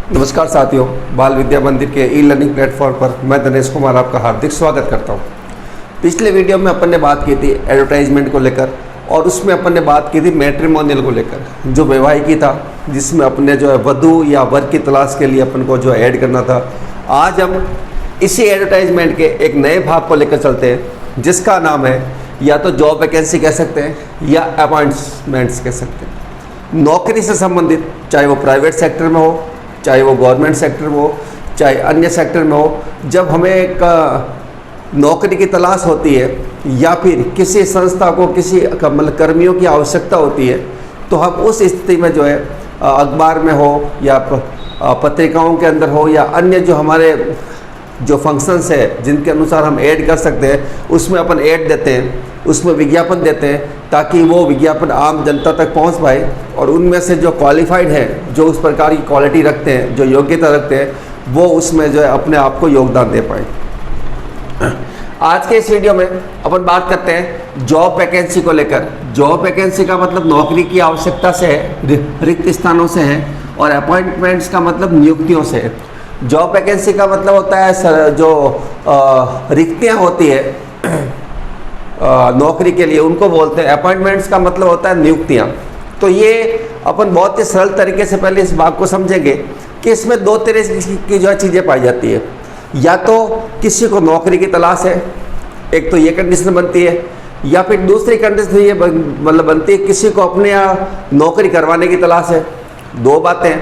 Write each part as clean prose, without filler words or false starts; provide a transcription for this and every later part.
नमस्कार साथियों, बाल विद्या मंदिर के ई लर्निंग प्लेटफॉर्म पर मैं दिनेश कुमार आपका हार्दिक स्वागत करता हूं। पिछले वीडियो में अपन ने बात की थी एडवर्टाइजमेंट को लेकर और उसमें अपन ने बात की थी मैट्रिमोनियल को लेकर, जो वैवाहिकी था, जिसमें अपने जो है वधु या वर की तलाश के लिए अपन को जो ऐड करना था। आज हम इसी एडवर्टाइजमेंट के एक नए भाग को लेकर चलते हैं, जिसका नाम है या तो जॉब वैकेंसी कह सकते हैं या अपॉइंटमेंट्स कह सकते हैं। नौकरी से संबंधित, चाहे वो प्राइवेट सेक्टर में हो, चाहे वो गवर्नमेंट सेक्टर में हो, चाहे अन्य सेक्टर में हो, जब हमें एक नौकरी की तलाश होती है या फिर किसी संस्था को किसी मतलब कर्मियों की आवश्यकता होती है, तो हम उस स्थिति में जो है अखबार में हो या पत्रिकाओं के अंदर हो या अन्य जो हमारे जो फंक्शंस है जिनके अनुसार हम ऐड कर सकते हैं, उसमें अपन ऐड देते हैं, उसमें विज्ञापन देते हैं, ताकि वो विज्ञापन आम जनता तक पहुंच पाए और उनमें से जो क्वालिफाइड हैं, जो उस प्रकार की क्वालिटी रखते हैं, जो योग्यता रखते हैं, वो उसमें जो है अपने आप को योगदान दे पाए। आज के इस वीडियो में अपन बात करते हैं जॉब वैकेंसी को लेकर। जॉब वैकेंसी का मतलब नौकरी की आवश्यकता से है, रिक्त स्थानों से है, और अपॉइंटमेंट्स का मतलब नियुक्तियों से है। जॉब वैकेंसी का मतलब होता है जो रिक्तियाँ होती है नौकरी के लिए, उनको बोलते हैं। अपॉइंटमेंट्स का मतलब होता है नियुक्तियाँ। तो ये अपन बहुत ही सरल तरीके से पहले इस बात को समझेंगे कि इसमें दो तरह की जो है चीज़ें पाई जाती है। या तो किसी को नौकरी की तलाश है, एक तो ये कंडीशन बनती है, या फिर दूसरी कंडीशन ये मतलब बनती है किसी को अपने यहाँ नौकरी करवाने की तलाश है। दो बातें।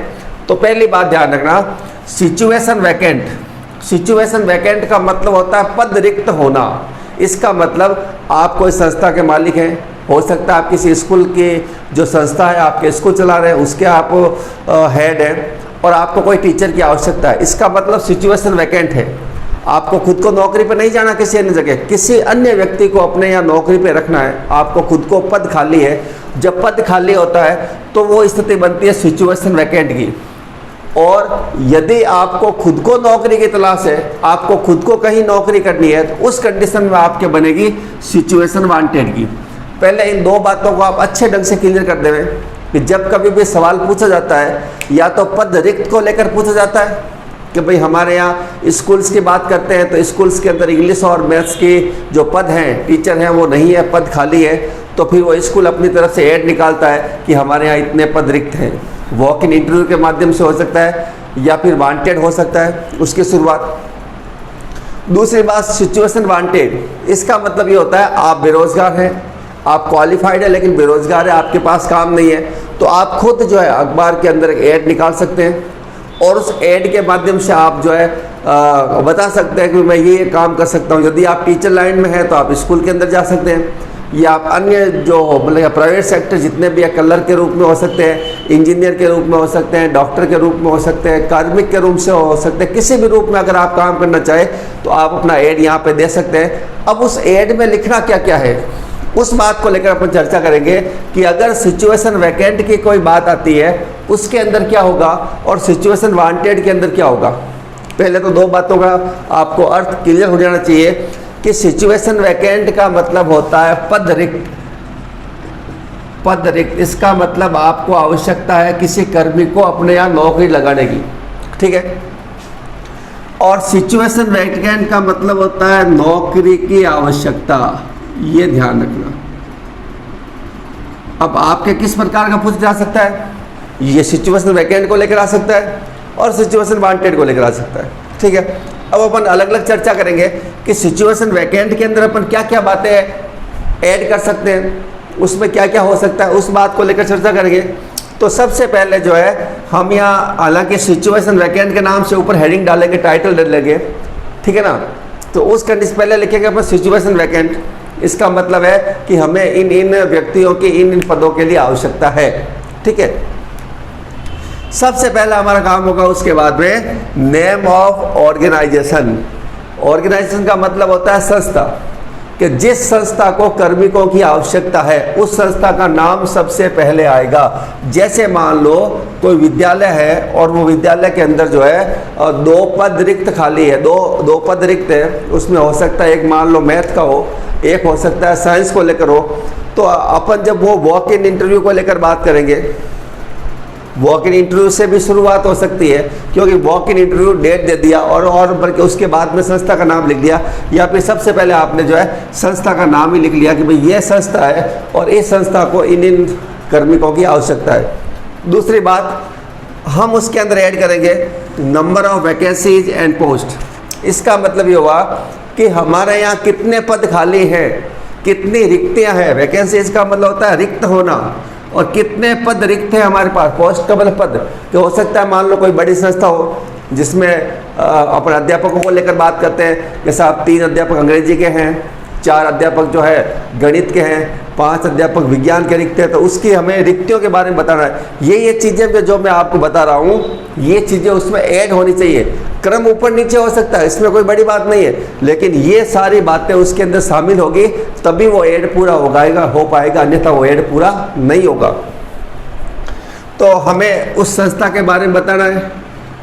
तो पहली बात ध्यान रखना, सिचुएशन वैकेंट। सिचुएशन वैकेंट का मतलब होता है पद रिक्त होना। इसका मतलब आप कोई संस्था के मालिक हैं, हो सकता है आप किसी स्कूल की जो संस्था है, आपके स्कूल चला रहे हैं, उसके आप हेड हैं और आपको कोई टीचर की आवश्यकता है। इसका मतलब सिचुएशन वैकेंट है। आपको खुद को नौकरी पर नहीं जाना किसी अन्य जगह, किसी अन्य व्यक्ति को अपने यहाँ नौकरी पे रखना है। आपको खुद को पद खाली है। जब पद खाली होता है तो वो स्थिति बनती है सिचुएशन वैकेंट की। और यदि आपको खुद को नौकरी की तलाश है, आपको खुद को कहीं नौकरी करनी है, तो उस कंडीशन में आपके बनेगी सिचुएशन वांटेड की। पहले इन दो बातों को आप अच्छे ढंग से क्लियर कर देवें कि जब कभी भी सवाल पूछा जाता है, या तो पद रिक्त को लेकर पूछा जाता है कि भाई हमारे यहाँ स्कूल्स की बात करते हैं तो स्कूल्स के अंदर इंग्लिश और मैथ्स की जो पद हैं, टीचर हैं, वो नहीं है, पद खाली है, तो फिर वो स्कूल अपनी तरफ से ऐड निकालता है कि हमारे यहाँ इतने पद रिक्त हैं। वॉक इन इंटरव्यू के माध्यम से हो सकता है या फिर वांटेड हो सकता है उसकी शुरुआत। दूसरी बात, सिचुएशन वांटेड, इसका मतलब ये होता है आप बेरोजगार हैं, आप क्वालिफाइड है लेकिन बेरोजगार है, आपके पास काम नहीं है, तो आप खुद जो है अखबार के अंदर एक ऐड निकाल सकते हैं और उस ऐड के माध्यम से आप जो है बता सकते हैं कि मैं ये काम कर सकता हूँ। यदि आप टीचर लाइन में हैं तो आप स्कूल के अंदर जा सकते हैं, या आप अन्य जो मतलब प्राइवेट सेक्टर जितने भी कलर के रूप में हो सकते हैं, इंजीनियर के रूप में हो सकते हैं, डॉक्टर के रूप में हो सकते हैं, कार्मिक के रूप से हो सकते हैं, किसी भी रूप में अगर आप काम करना चाहें तो आप अपना ऐड यहाँ पे दे सकते हैं। अब उस ऐड में लिखना क्या क्या है, उस बात को लेकर अपन चर्चा करेंगे कि अगर सिचुएशन वैकेंट की कोई बात आती है उसके अंदर क्या होगा और सिचुएशन वांटेड के अंदर क्या होगा। पहले तो दो बातों का आपको अर्थ क्लियर हो जाना चाहिए कि सिचुएशन वैकेंट का मतलब होता है पद रिक्त। पद रिक्त, इसका मतलब आपको आवश्यकता है किसी कर्मी को अपने यहाँ नौकरी लगाने की, ठीक है। और सिचुएशन वैकेंट का मतलब होता है नौकरी की आवश्यकता, ये ध्यान रखना। अब आपके किस प्रकार का पूछा जा सकता है, ये सिचुएशन वैकेंट को लेकर आ सकता है और सिचुएशन वांटेड को लेकर आ सकता है, ठीक है। अब अपन अलग अलग चर्चा करेंगे कि सिचुएशन वैकेंट के अंदर अपन क्या क्या बातें ऐड कर सकते हैं, उसमें क्या क्या हो सकता है, उस बात को लेकर चर्चा करेंगे। तो सबसे पहले जो है हम यहाँ, हालांकि सिचुएशन वैकेंट के नाम से ऊपर हेडिंग डालेंगे, टाइटल डालेंगे, ठीक है ना। तो उस कंडीशन पहले लिखेंगे अपन सिचुएशन वैकेंट। इसका मतलब है कि हमें इन इन व्यक्तियों की इन पदों के लिए आवश्यकता है, ठीक है। सबसे पहला हमारा काम होगा उसके बाद में नेम ऑफ ऑर्गेनाइजेशन। ऑर्गेनाइजेशन का मतलब होता है संस्था, कि जिस संस्था को कार्मिकों की आवश्यकता है उस संस्था का नाम सबसे पहले आएगा। जैसे मान लो कोई विद्यालय है और वो विद्यालय के अंदर जो है दो पद रिक्त खाली है, दो पद रिक्त है, उसमें हो सकता है एक मान लो मैथ का हो, एक हो सकता है साइंस को लेकर हो। तो अपन जब वो वॉक इन इंटरव्यू को लेकर बात करेंगे वॉक इन इंटरव्यू से भी शुरुआत हो सकती है, क्योंकि वॉक इन इंटरव्यू डेट दे दिया और बल्कि उसके बाद में संस्था का नाम लिख दिया, या फिर सबसे पहले आपने जो है संस्था का नाम ही लिख लिया कि भाई ये संस्था है और इस संस्था को इन कार्मिकों की आवश्यकता है। दूसरी बात, हम उसके अंदर ऐड करेंगे number of vacancies and post. इसका मतलब ये हुआ कि हमारे यहाँ कितने पद खाली हैं, कितनी रिक्तियाँ हैं। वैकेंसीज का मतलब होता है रिक्त होना, और कितने पद रिक्त हैं हमारे पास। पोस्ट का मतलब पद, कि हो सकता है मान लो कोई बड़ी संस्था हो जिसमें अपने अध्यापकों को लेकर बात करते हैं, जैसे आप 3 अध्यापक अंग्रेजी के हैं, 4 अध्यापक जो है गणित के हैं, 5 अध्यापक विज्ञान के रिक्त हैं, तो उसकी हमें रिक्तियों के बारे में बताना है। ये चीज़ें जो मैं आपको बता रहा हूँ, ये चीज़ें उसमें ऐड होनी चाहिए। क्रम ऊपर नीचे हो सकता है, इसमें कोई बड़ी बात नहीं है, लेकिन ये सारी बातें उसके अंदर शामिल होगी तभी वो ऐड पूरा हो पाएगा, अन्यथा वो ऐड पूरा नहीं होगा। तो हमें उस संस्था के बारे में बताना है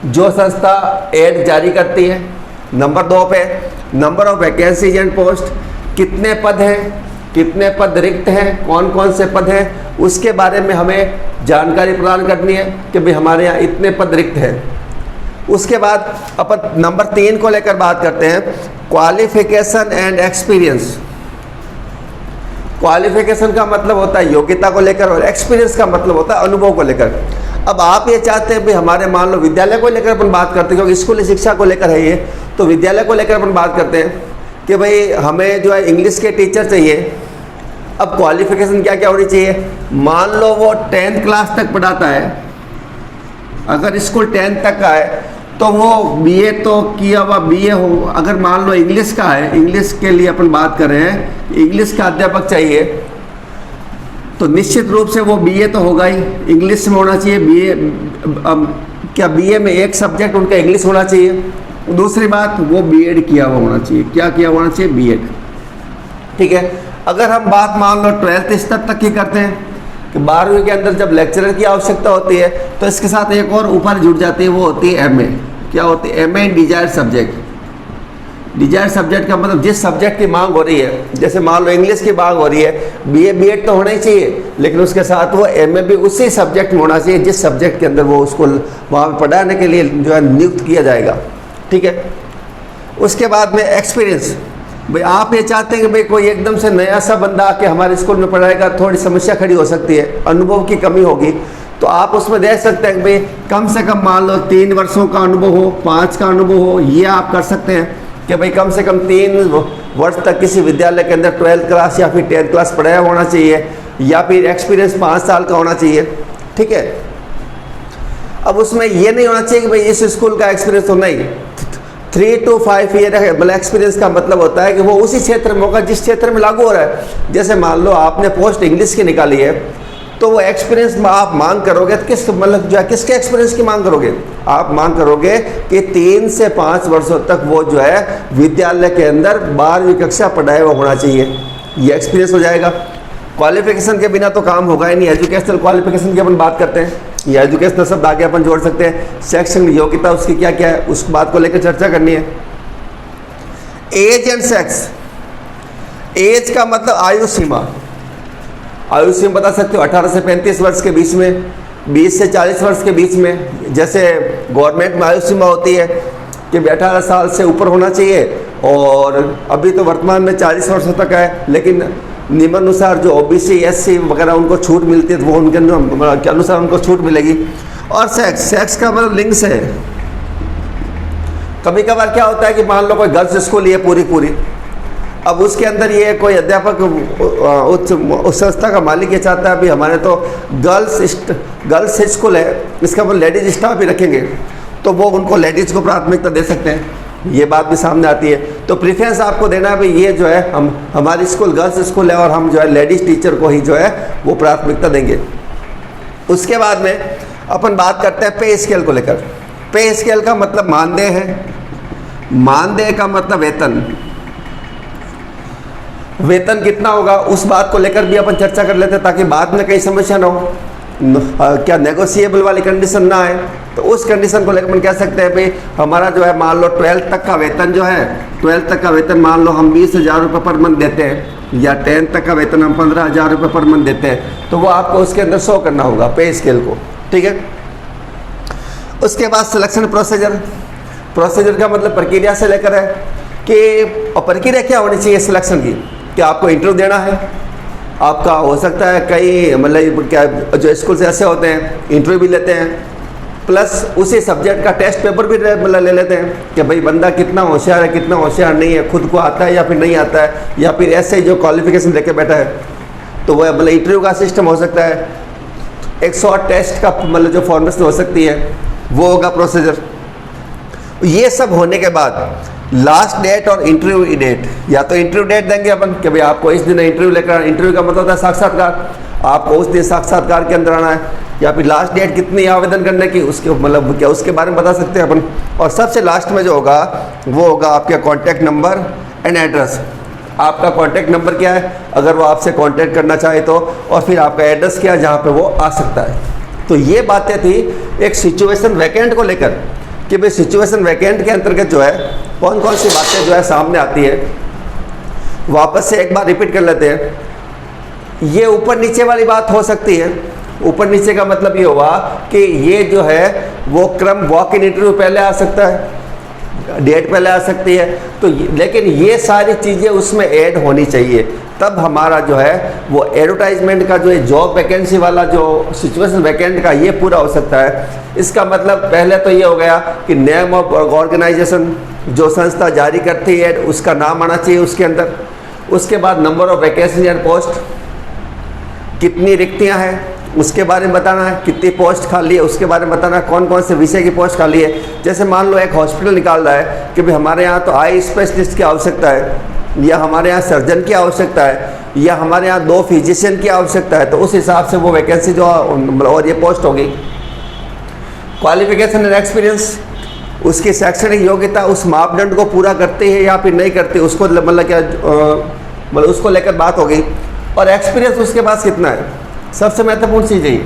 जो संस्था ऐड जारी करती है। नंबर 2 पे number of vacancies and post, कितने पद हैं, कितने पद रिक्त हैं, कौन कौन से पद हैं, उसके बारे में हमें जानकारी प्रदान करनी है कि भाई हमारे यहाँ इतने पद रिक्त हैं। उसके बाद अपन नंबर 3 को लेकर बात करते हैं, क्वालिफिकेशन एंड एक्सपीरियंस। क्वालिफिकेशन का मतलब होता है योग्यता को लेकर, और एक्सपीरियंस का मतलब होता है अनुभव को लेकर। अब आप ये चाहते हैं भाई हमारे मान लो विद्यालय को लेकर अपन बात करते हैं, क्योंकि स्कूली शिक्षा को लेकर है ये, तो विद्यालय को लेकर अपन बात करते हैं कि भाई हमें जो है इंग्लिश के टीचर चाहिए। अब क्वालिफिकेशन क्या क्या होनी चाहिए, मान लो वो 10th क्लास तक पढ़ाता है, अगर स्कूल 10th तक का है तो वो बीए तो किया हुआ बीए हो। अगर मान लो इंग्लिश का है, इंग्लिश के लिए अपन बात कर रहे हैं, इंग्लिश का अध्यापक चाहिए, तो निश्चित रूप से वो बीए तो होगा ही, इंग्लिश में होना चाहिए बीए। क्या बीए में एक सब्जेक्ट उनका इंग्लिश होना चाहिए। दूसरी बात, वो बीएड किया हुआ होना चाहिए। क्या किया हुआ होना चाहिए, बीएड। ठीक है। अगर हम बात मान लो 12th स्तर तक की करते हैं कि 12वीं के अंदर जब लेक्चरर की आवश्यकता होती है, तो इसके साथ एक और ऊपर जुड़ जाती है, वो होती है एमए। क्या होती है, एमए इन डिजायर्ड सब्जेक्ट। डिजायर्ड सब्जेक्ट का मतलब जिस सब्जेक्ट की मांग हो रही है, जैसे मान लो इंग्लिश की मांग हो रही है, बीए बीएड तो होना ही चाहिए, लेकिन उसके साथ वो एमए भी उसी सब्जेक्ट में होना चाहिए जिस सब्जेक्ट के अंदर वो उसको वहाँ पर पढ़ाने के लिए जो है नियुक्त किया जाएगा। ठीक है। उसके बाद में एक्सपीरियंस, भाई आप ये चाहते हैं कि भाई कोई एकदम से नया सा बंदा आके हमारे स्कूल में पढ़ाएगा, थोड़ी समस्या खड़ी हो सकती है, अनुभव की कमी होगी, तो आप उसमें देख सकते हैं कि भाई कम से कम मान लो 3 वर्षों का अनुभव हो, 5 का अनुभव हो, ये आप कर सकते हैं कि भाई कम से कम 3 वर्ष तक किसी विद्यालय के अंदर 12th क्लास या फिर 10th क्लास पढ़ाया होना चाहिए, या फिर एक्सपीरियंस 5 साल का होना चाहिए। ठीक है। अब उसमें ये नहीं होना चाहिए कि भाई इस स्कूल का एक्सपीरियंस हो, नहीं, 3 to 5 ईयर मतलब एक्सपीरियंस का मतलब होता है कि वो उसी क्षेत्र में होगा जिस क्षेत्र में लागू हो रहा है। जैसे मान लो आपने पोस्ट इंग्लिश की निकाली है, तो वो एक्सपीरियंस आप मांग करोगे तो किस मतलब जो है किसके एक्सपीरियंस की मांग करोगे, आप मांग करोगे कि 3 से 5 वर्षों तक वो जो है विद्यालय के अंदर 12वीं कक्षा पढ़ाया हुआ होना चाहिए, ये एक्सपीरियंस हो जाएगा। क्वालिफिकेशन के बिना तो काम होगा ही नहीं। एजुकेशनल क्वालिफिकेशन की अपन बात करते हैं, ये एजुकेशनल शब्द आगे अपन जोड़ सकते हैं। शैक्षणिक योग्यता उसकी क्या क्या है, उस बात को लेकर चर्चा करनी है। एज एंड सेक्स, एज का मतलब आयु सीमा। आयु सीमा बता सकते हो 18 से 35 वर्ष के बीच में, 20 से 40 वर्ष के बीच में। जैसे गवर्नमेंट में आयु सीमा होती है कि 18 साल से ऊपर होना चाहिए, और अभी तो वर्तमान में 40 वर्षों तक है, लेकिन नियमानुसार जो ओबीसी एससी वगैरह उनको छूट मिलती है, तो वो उनके अनुसार उनको छूट मिलेगी। और सेक्स, सेक्स का मतलब लिंग से। कभी कभार क्या होता है कि मान लो कोई गर्ल्स स्कूल है पूरी, अब उसके अंदर ये कोई अध्यापक उस संस्था का मालिक ये चाहता है अभी हमारे तो गर्ल्स स्कूल है, इसका मतलब लेडीज स्टाफ भी रखेंगे, तो वो उनको लेडीज़ को प्राथमिकता दे सकते हैं, ये बात भी सामने आती है। तो प्रेफरेंस आपको देना है भाई ये जो है हमारी स्कूल गर्ल्स स्कूल है और हम जो है लेडीज़ टीचर को ही जो है वो प्राथमिकता देंगे। उसके बाद में अपन बात करते हैं पे स्केल को लेकर। पे स्केल का मतलब मानदेय है, मानदेय का मतलब वेतन। वेतन कितना होगा उस बात को लेकर भी अपन चर्चा कर लेते हैं ताकि बाद में कहीं समस्या ना हो, क्या नेगोशिएबल वाली कंडीशन ना आए। तो उस कंडीशन को लेकर अपन कह सकते हैं भाई हमारा जो है मान लो 12th तक का वेतन जो है, 12th तक का वेतन मान लो हम 20,000 रुपये पर मंथ देते हैं, या 10th तक का वेतन हम 15,000 रुपये पर मंथ देते हैं, तो वो आपको उसके अंदर शो करना होगा पे स्केल को। ठीक है। उसके बाद सिलेक्शन प्रोसीजर। प्रोसीजर का मतलब प्रक्रिया से लेकर है कि प्रक्रिया क्या होनी चाहिए सिलेक्शन की, कि आपको इंटरव्यू देना है। आपका हो सकता है कई मतलब क्या जो स्कूल से ऐसे होते हैं इंटरव्यू भी लेते हैं, प्लस उसी सब्जेक्ट का टेस्ट पेपर भी मतलब ले लेते हैं कि भाई बंदा कितना होशियार है कितना होशियार नहीं है, खुद को आता है या फिर नहीं आता है, या फिर ऐसे ही जो क्वालिफिकेशन लेके बैठा है। तो वह मतलब इंटरव्यू का सिस्टम हो सकता है, एक शॉर्ट टेस्ट का मतलब जो फॉर्मेशन हो सकती है वो होगा प्रोसीजर। ये सब होने के बाद लास्ट डेट और इंटरव्यू डेट, या तो इंटरव्यू डेट देंगे अपन कि भाई आपको इस दिन इंटरव्यू लेकर, इंटरव्यू का मतलब होता है साक्षात्कार, आपको उस दिन साक्षात्कार के अंदर आना है, या फिर लास्ट डेट कितनी आवेदन करने की उसके मतलब क्या उसके बारे में बता सकते हैं अपन। और सबसे लास्ट में जो होगा वो होगा आपका कॉन्टैक्ट नंबर एंड एड्रेस। आपका कॉन्टैक्ट नंबर क्या है अगर वो आपसे कॉन्टैक्ट करना चाहे तो, और फिर आपका एड्रेस क्या है जहाँ पे वो आ सकता है। तो ये बातें थी एक सिचुएशन वैकेंट को लेकर कि भाई सिचुएशन वैकेंट के अंतर्गत जो है कौन कौन सी बातें जो है सामने आती है। वापस से एक बार रिपीट कर लेते हैं। ये ऊपर नीचे वाली बात हो सकती है। ऊपर नीचे का मतलब ये हुआ कि ये जो है वो क्रम वॉक इन इंटरव्यू पहले आ सकता है, डेट पहले आ सकती है, तो लेकिन ये सारी चीज़ें उसमें ऐड होनी चाहिए, तब हमारा जो है वो एडवर्टाइजमेंट का जो जॉब वैकेंसी वाला जो सिचुएशन वैकेंट का ये पूरा हो सकता है। इसका मतलब पहले तो ये हो गया कि नेम ऑफ ऑर्गेनाइजेशन, जो संस्था जारी करती है उसका नाम आना चाहिए उसके अंदर। उसके बाद number of vacancy and post, कितनी रिक्तियां हैं उसके बारे में बताना है, कितनी पोस्ट खाली है उसके बारे में बताना है, कौन कौन से विषय की पोस्ट खाली है। जैसे मान लो एक हॉस्पिटल निकाल रहा है कि भाई हमारे यहाँ तो आई स्पेशलिस्ट की आवश्यकता है, या हमारे यहाँ सर्जन की आवश्यकता है, या हमारे यहाँ 2 फिजिशियन की आवश्यकता है, तो उस हिसाब से वो वैकेंसी जो और ये पोस्ट होगी। क्वालिफिकेशन एंड एक्सपीरियंस, उसकी शैक्षणिक योग्यता उस मापदंड को पूरा करती है या फिर नहीं करती, उसको मतलब क्या मतलब उसको लेकर बात होगी। और एक्सपीरियंस उसके पास कितना है, सबसे महत्वपूर्ण चीज़ है।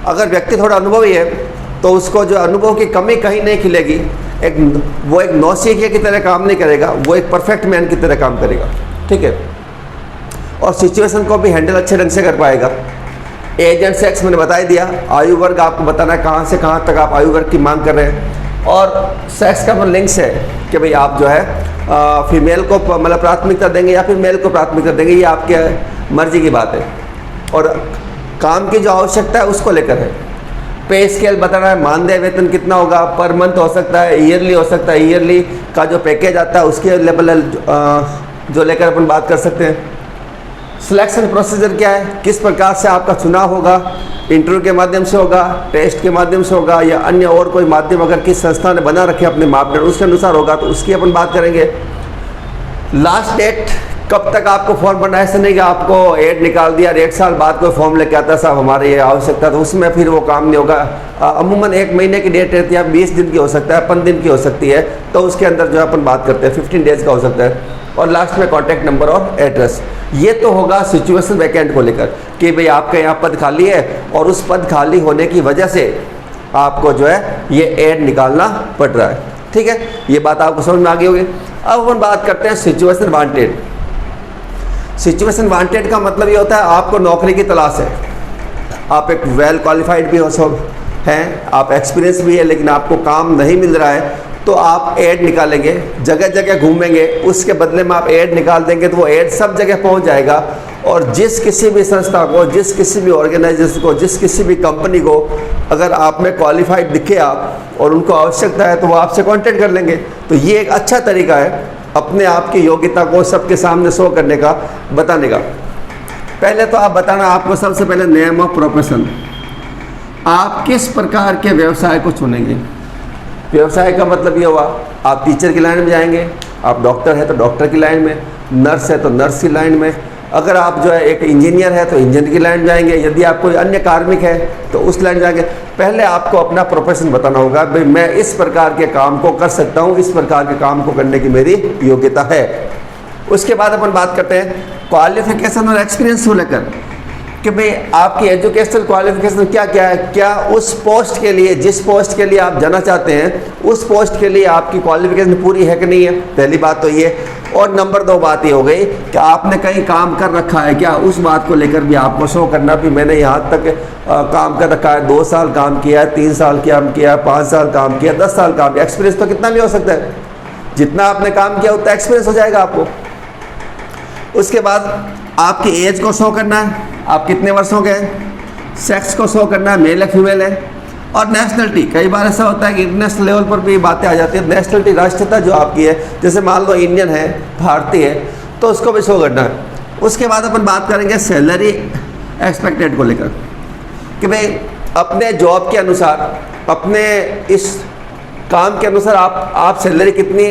अगर व्यक्ति थोड़ा अनुभवी है तो उसको जो अनुभव की कमी कहीं नहीं खिलेगी, वो एक नौसिखिया की तरह काम नहीं करेगा, वो एक परफेक्ट मैन की तरह काम करेगा, ठीक है। और सिचुएशन को भी हैंडल अच्छे ढंग से कर पाएगा। एज एंड सेक्स मैंने बता ही दिया, आयु वर्ग आपको बताना है कहाँ से कहाँ तक आप आयु वर्ग की मांग कर रहे हैं। और सेक्स का मतलब लिंक्स है कि भाई आप जो है फीमेल को मतलब प्राथमिकता देंगे या फिर मेल को प्राथमिकता देंगे, ये आपके मर्जी की बात है। और काम की जो आवश्यकता है उसको लेकर है। पे स्केल बताना है, मानदेय वेतन कितना होगा, पर मंथ हो सकता है, ईयरली हो सकता है, ईयरली का जो पैकेज आता है उसके लेवल जो लेकर अपन बात कर सकते हैं। सिलेक्शन प्रोसीजर क्या है, किस प्रकार से आपका चुनाव होगा, इंटरव्यू के माध्यम से होगा, टेस्ट के माध्यम से होगा, या अन्य और कोई माध्यम अगर किस संस्था ने बना रखे अपने मापदंड उसके अनुसार होगा, तो उसकी अपन बात करेंगे। लास्ट डेट कब तक आपको फॉर्म भरना है, ऐसा नहीं कि आपको एड निकाल दिया और 1 साल बाद कोई फॉर्म लेके आता साहब हमारे ये आवश्यकता, तो उसमें फिर वो काम नहीं होगा। अमूमन 1 महीने की डेट रहती है, 20 दिन की हो सकता है, 15 दिन की हो सकती है, तो उसके अंदर जो अपन बात करते हैं 15 डेज का हो सकता है। और लास्ट में कॉन्टैक्ट नंबर और एड्रेस। ये तो होगा सिचुएशन वैकेंट को लेकर कि भाई आपके यहाँ पद खाली है और उस पद खाली होने की वजह से आपको जो है ये एड निकालना पड़ रहा है, ठीक है। ये बात आपको समझ में आ गई होगी। अब अपन बात करते हैं सिचुएशन वांटेड। सिचुएशन वांटेड का मतलब ये होता है आपको नौकरी की तलाश है, आप एक वेल क्वालिफाइड भी हो सब हैं, आप एक्सपीरियंस भी है, लेकिन आपको काम नहीं मिल रहा है, तो आप ऐड निकालेंगे, जगह जगह घूमेंगे, उसके बदले में आप ऐड निकाल देंगे तो वो ऐड सब जगह पहुंच जाएगा। और जिस किसी भी संस्था को, जिस किसी भी ऑर्गेनाइजेशन को, जिस किसी भी कंपनी को अगर आप में क्वालिफाइड दिखे आप और उनको आवश्यकता है तो वो आपसे कांटेक्ट कर लेंगे। तो ये एक अच्छा तरीका है अपने आप की योग्यता को सबके सामने शो करने का, बताने का। पहले तो आप बताना, आपको सबसे पहले नेम ऑफ प्रोफेशन, आप किस प्रकार के व्यवसाय को चुनेंगे। व्यवसाय का मतलब ये हुआ आप टीचर की लाइन में जाएंगे, आप डॉक्टर है तो डॉक्टर की लाइन में, नर्स है तो नर्स की लाइन में, अगर आप जो है एक इंजीनियर है तो इंजीनियर की लाइन में जाएंगे, यदि आप कोई अन्य कार्मिक है तो उस लाइन जाएंगे। पहले आपको अपना प्रोफेशन बताना होगा, भाई मैं इस प्रकार के काम को कर सकता हूँ, इस प्रकार के काम को करने की मेरी योग्यता है। उसके बाद अपन बात करते हैं क्वालिफिकेशन और एक्सपीरियंस को लेकर। कि भाई आपकी एजुकेशनल क्वालिफिकेशन क्या क्या है, क्या उस पोस्ट के लिए, जिस पोस्ट के लिए आप जाना चाहते हैं उस पोस्ट के लिए आपकी क्वालिफिकेशन पूरी है कि नहीं है, पहली बात तो ये। और नंबर 2 बात ये हो गई कि आपने कहीं काम कर रखा है क्या, उस बात को लेकर भी आपको शो करना भी मैंने यहाँ तक काम कर रखा है, 2 साल काम किया है, 3 साल काम किया है, 5 साल काम किया, 10 साल काम किया। एक्सपीरियंस तो कितना भी हो सकता है, जितना आपने काम किया उतना एक्सपीरियंस हो जाएगा आपको। उसके बाद आपकी एज को शो करना है, आप कितने वर्षों के हैं, सेक्स को शो करना है, मेल है फीमेल है, और नेशनलिटी। कई बार ऐसा होता है कि इंटरनेशनल लेवल पर भी बातें आ जाती है, नेशनलिटी राष्ट्रीयता जो आपकी है, जैसे मान लो इंडियन है, भारतीय है, तो उसको भी शो करना है। उसके बाद अपन बात करेंगे सैलरी एक्सपेक्टेड को लेकर कि भाई अपने जॉब के अनुसार, अपने इस काम के अनुसार आप सैलरी कितनी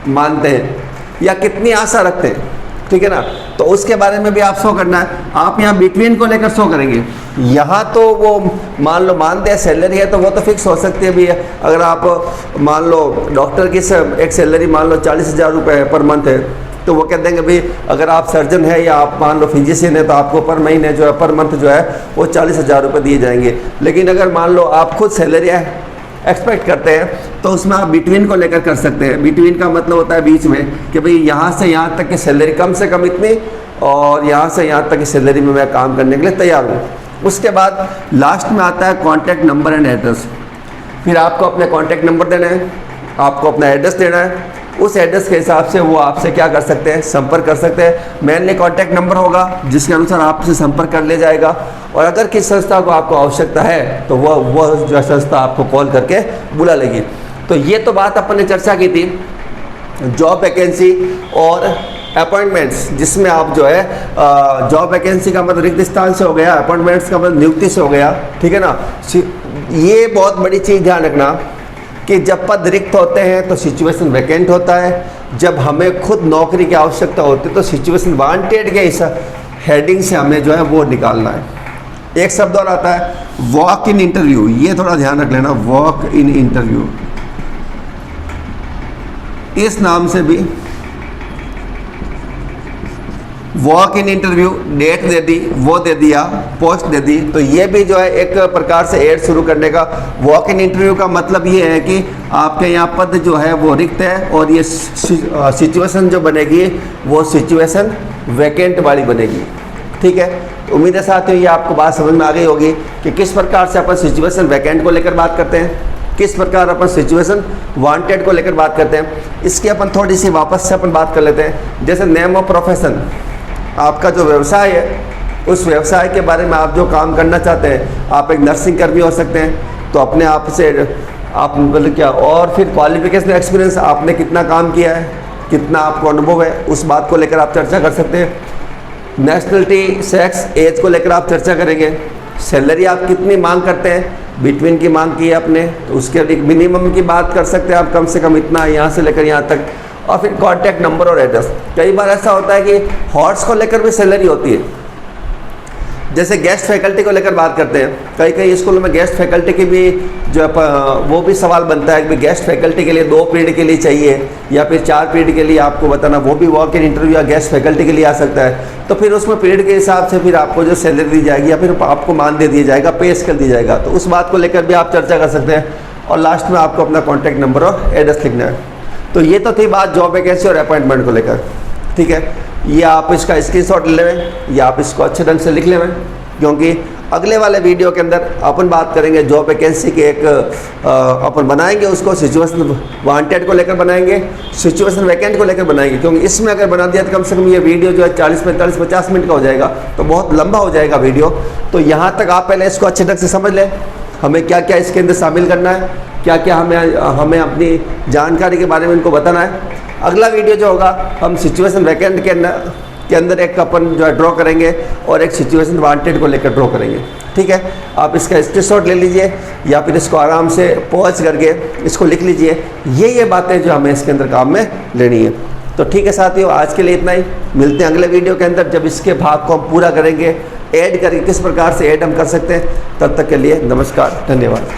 मानते हैं या कितनी आशा रखते हैं, ठीक है ना। तो उसके बारे में भी आप शो करना है। आप यहाँ बिटवीन को लेकर शो करेंगे। यहाँ तो वो मान लो मानते हैं सैलरी है तो वो तो फिक्स हो सकती है भी। अगर आप मान लो डॉक्टर की एक सैलरी मान लो 40,000 रुपये पर मंथ है, तो वो कह देंगे भाई अगर आप सर्जन है या आप मान लो फिजिशियन है तो आपको पर महीने जो है, पर मंथ जो है वो 40,000 रुपये दिए जाएंगे। लेकिन अगर मान लो आप खुद सैलरी एक्सपेक्ट करते हैं तो उसमें आप बिटवीन को लेकर कर सकते हैं। बिटवीन का मतलब होता है बीच में, कि भाई यहाँ से यहाँ तक की सैलरी कम से कम इतनी, और यहाँ से यहाँ तक की सैलरी में मैं काम करने के लिए तैयार हूँ। उसके बाद लास्ट में आता है कॉन्टैक्ट नंबर एंड एड्रेस। फिर आपको अपने कॉन्टैक्ट नंबर देना है, आपको अपना एड्रेस देना है। उस एड्रेस के हिसाब से वो आपसे क्या कर सकते हैं, संपर्क कर सकते हैं। मेनली कॉन्टैक्ट नंबर होगा जिसके अनुसार आपसे संपर्क कर लिया जाएगा, और अगर किस संस्था को आपको आवश्यकता है तो वो जो संस्था आपको कॉल करके बुला लेगी। तो ये तो बात अपन ने चर्चा की थी जॉब वैकेंसी और अपॉइंटमेंट्स, जिसमें आप जो है जॉब वैकेंसी का मतलब रिक्त स्थान से हो गया, अपॉइंटमेंट्स का मतलब नियुक्ति से हो गया, ठीक है ना। ये बहुत बड़ी चीज़ ध्यान रखना कि जब पद रिक्त होते हैं तो सिचुएशन वैकेंट होता है, जब हमें खुद नौकरी की आवश्यकता होती है तो सिचुएशन वांटेड के इस हेडिंग से हमें जो है वो निकालना है। एक शब्द और आता है वॉक इन इंटरव्यू, ये थोड़ा ध्यान रख लेना, वॉक इन इंटरव्यू। इस नाम से भी वॉक इन इंटरव्यू, डेट दे दी, वो दे दिया, पोस्ट दे दी, तो ये भी जो है एक प्रकार से एड शुरू करने का। वॉक इन इंटरव्यू का मतलब ये है कि आपके यहाँ पद जो है वो रिक्त है और ये सिचुएशन जो बनेगी वो सिचुएशन वैकेंट वाली बनेगी, ठीक है। तो उम्मीद है साथियों ये आपको बात समझ में आ गई होगी कि किस प्रकार से अपन सिचुएशन वैकेंट को लेकर बात करते हैं, किस प्रकार अपन सिचुएशन वांटेड को लेकर बात करते हैं। इसकी अपन थोड़ी सी वापस से अपन बात कर लेते हैं। जैसे नेम ऑफ प्रोफेशन, आपका जो व्यवसाय है उस व्यवसाय के बारे में आप जो काम करना चाहते हैं, आप एक नर्सिंग कर्मी हो सकते हैं, तो अपने आप से आप मतलब क्या, और फिर क्वालिफिकेशन एक्सपीरियंस, आपने कितना काम किया है, कितना आपको अनुभव है, उस बात को लेकर आप चर्चा कर सकते हैं। नेशनलिटी, सेक्स, एज को लेकर आप चर्चा करेंगे। सैलरी आप कितनी मांग करते हैं, बिटवीन की मांग की है आपने, तो उसके एक मिनिमम की बात कर सकते हैं आप, कम से कम इतना यहाँ से लेकर यहाँ तक। और फिर कॉन्टैक्ट नंबर और एड्रेस। कई बार ऐसा होता है कि हॉर्स को लेकर भी सैलरी होती है। जैसे गेस्ट फैकल्टी को लेकर बात करते हैं, कई कई स्कूलों में गेस्ट फैकल्टी की भी जो वो भी सवाल बनता है कि गेस्ट फैकल्टी के लिए 2 पीरियड के लिए चाहिए या फिर 4 पीरियड के लिए आपको बताना, वो भी वॉक इन इंटरव्यू या गेस्ट फैकल्टी के लिए आ सकता है। तो फिर उसमें पीरियड के हिसाब से फिर आपको जो सैलरी दी जाएगी या फिर आपको मानदेय दिया जाएगा, पे स्केल दी जाएगा, तो उस बात को लेकर भी आप चर्चा कर सकते हैं। और लास्ट में आपको अपना कॉन्टैक्ट नंबर और एड्रेस लिखना है। तो ये तो थी बात जॉब वैकेंसी और अपॉइंटमेंट को लेकर, ठीक है। ये आप इसका स्क्रीनशॉट ले लें या आप इसको अच्छे ढंग से लिख लें, क्योंकि अगले वाले वीडियो के अंदर अपन बात करेंगे जॉब वैकेंसी के एक अपन बनाएंगे उसको सिचुएशन वांटेड को लेकर बनाएंगे, सिचुएशन वैकेंट को लेकर बनाएंगे। क्योंकि इसमें अगर बना दिया तो कम से कम ये वीडियो जो है 40, 45, 50 मिनट का हो जाएगा, तो बहुत लंबा हो जाएगा वीडियो। तो यहाँ तक आप पहले इसको अच्छे ढंग से समझ लें, हमें क्या क्या इसके अंदर शामिल करना है, क्या क्या हमें अपनी जानकारी के बारे में इनको बताना है। अगला वीडियो जो होगा हम सिचुएशन वैकेंट के अंदर एक अपन जो है ड्रॉ करेंगे और एक सिचुएशन वांटेड को लेकर ड्रॉ करेंगे, ठीक है। आप इसका स्क्रीनशॉट ले लीजिए या फिर इसको आराम से पॉज करके इसको लिख लीजिए। ये बातें जो हमें इसके अंदर काम में लेनी है। तो ठीक है साथियों, आज के लिए इतना ही। मिलते हैं अगले वीडियो के अंदर जब इसके भाग को हम पूरा करेंगे, ऐड करके किस प्रकार से ऐड हम कर सकते हैं। तब तक के लिए नमस्कार, धन्यवाद।